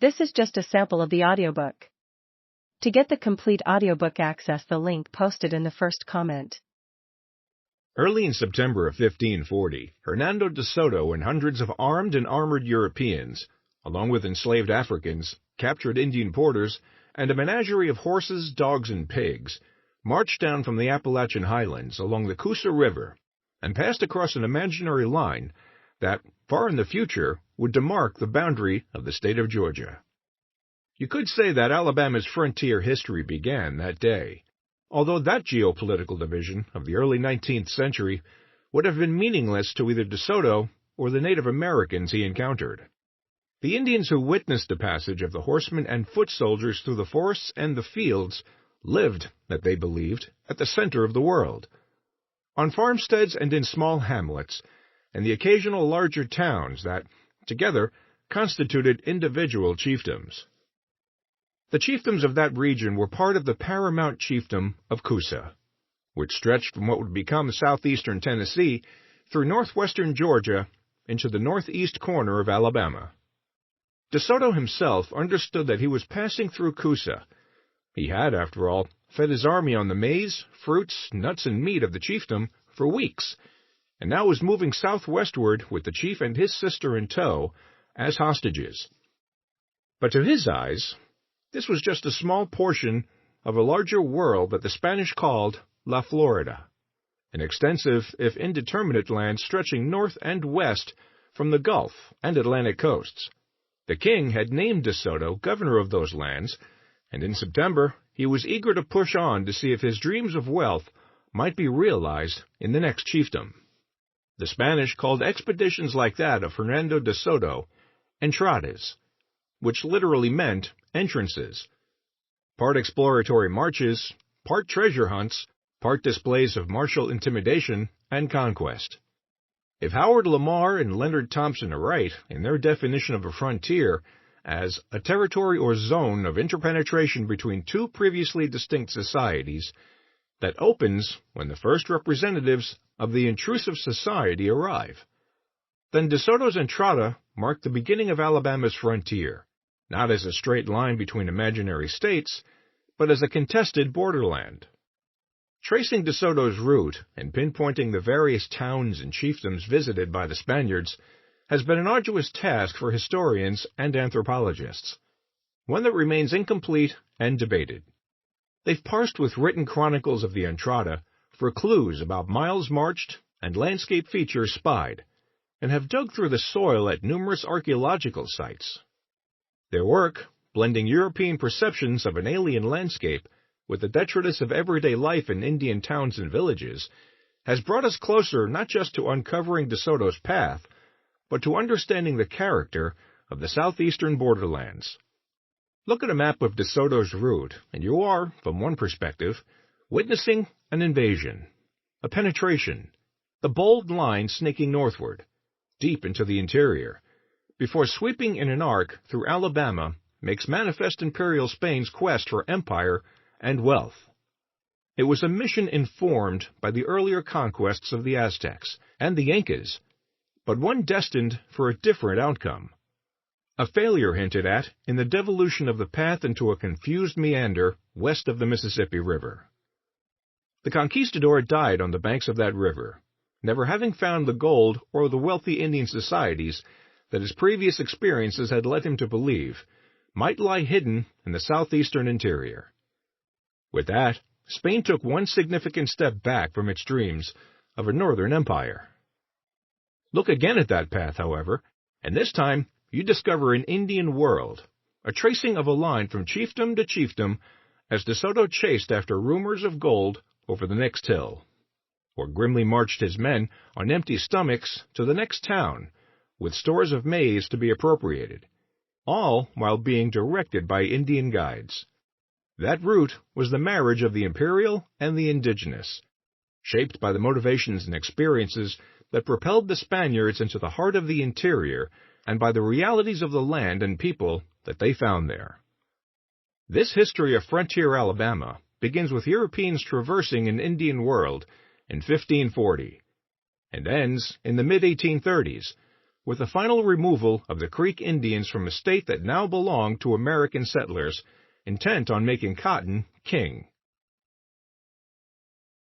This is just a sample of the audiobook. To get the complete audiobook, access the link posted in the first comment. Early in September of 1540, Hernando de Soto and hundreds of armed and armored Europeans, along with enslaved Africans, captured Indian porters, and a menagerie of horses, dogs, and pigs, marched down from the Appalachian highlands along the Coosa River and passed across an imaginary line that, far in the future, would demark the boundary of the state of Georgia. You could say that Alabama's frontier history began that day, although that geopolitical division of the early 19th century would have been meaningless to either De Soto or the Native Americans he encountered. The Indians who witnessed the passage of the horsemen and foot soldiers through the forests and the fields lived, that they believed, at the center of the world. On farmsteads and in small hamlets, and the occasional larger towns that, together, constituted individual chiefdoms. The chiefdoms of that region were part of the paramount chiefdom of Coosa, which stretched from what would become southeastern Tennessee through northwestern Georgia into the northeast corner of Alabama. De Soto himself understood that he was passing through Coosa. He had, after all, fed his army on the maize, fruits, nuts, and meat of the chiefdom for weeks, and now was moving southwestward with the chief and his sister in tow as hostages. But to his eyes, this was just a small portion of a larger world that the Spanish called La Florida, an extensive, if indeterminate land stretching north and west from the Gulf and Atlantic coasts. The king had named De Soto governor of those lands, and in September he was eager to push on to see if his dreams of wealth might be realized in the next chiefdom. The Spanish called expeditions like that of Hernando de Soto entrades, which literally meant entrances. Part exploratory marches, part treasure hunts, part displays of martial intimidation and conquest. If Howard Lamar and Leonard Thompson are right in their definition of a frontier as a territory or zone of interpenetration between two previously distinct societies, that opens when the first representatives of the intrusive society arrive, then De Soto's entrada marked the beginning of Alabama's frontier, not as a straight line between imaginary states, but as a contested borderland. Tracing De Soto's route and pinpointing the various towns and chiefdoms visited by the Spaniards has been an arduous task for historians and anthropologists, one that remains incomplete and debated. They've parsed with written chronicles of the entrada for clues about miles marched and landscape features spied, and have dug through the soil at numerous archaeological sites. Their work, blending European perceptions of an alien landscape with the detritus of everyday life in Indian towns and villages, has brought us closer not just to uncovering De Soto's path, but to understanding the character of the southeastern borderlands. Look at a map of De Soto's route, and you are, from one perspective, witnessing an invasion, a penetration, the bold line snaking northward, deep into the interior, before sweeping in an arc through Alabama makes manifest Imperial Spain's quest for empire and wealth. It was a mission informed by the earlier conquests of the Aztecs and the Incas, but one destined for a different outcome. A failure hinted at in the devolution of the path into a confused meander west of the Mississippi River. The conquistador died on the banks of that river, never having found the gold or the wealthy Indian societies that his previous experiences had led him to believe might lie hidden in the southeastern interior. With that, Spain took one significant step back from its dreams of a northern empire. Look again at that path, however, and this time you discover an Indian world, a tracing of a line from chiefdom to chiefdom as De Soto chased after rumors of gold over the next hill, or grimly marched his men on empty stomachs to the next town, with stores of maize to be appropriated, all while being directed by Indian guides. That route was the marriage of the imperial and the indigenous, shaped by the motivations and experiences that propelled the Spaniards into the heart of the interior and by the realities of the land and people that they found there. This history of frontier Alabama begins with Europeans traversing an Indian world in 1540, and ends in the mid-1830s, with the final removal of the Creek Indians from a state that now belonged to American settlers, intent on making cotton king.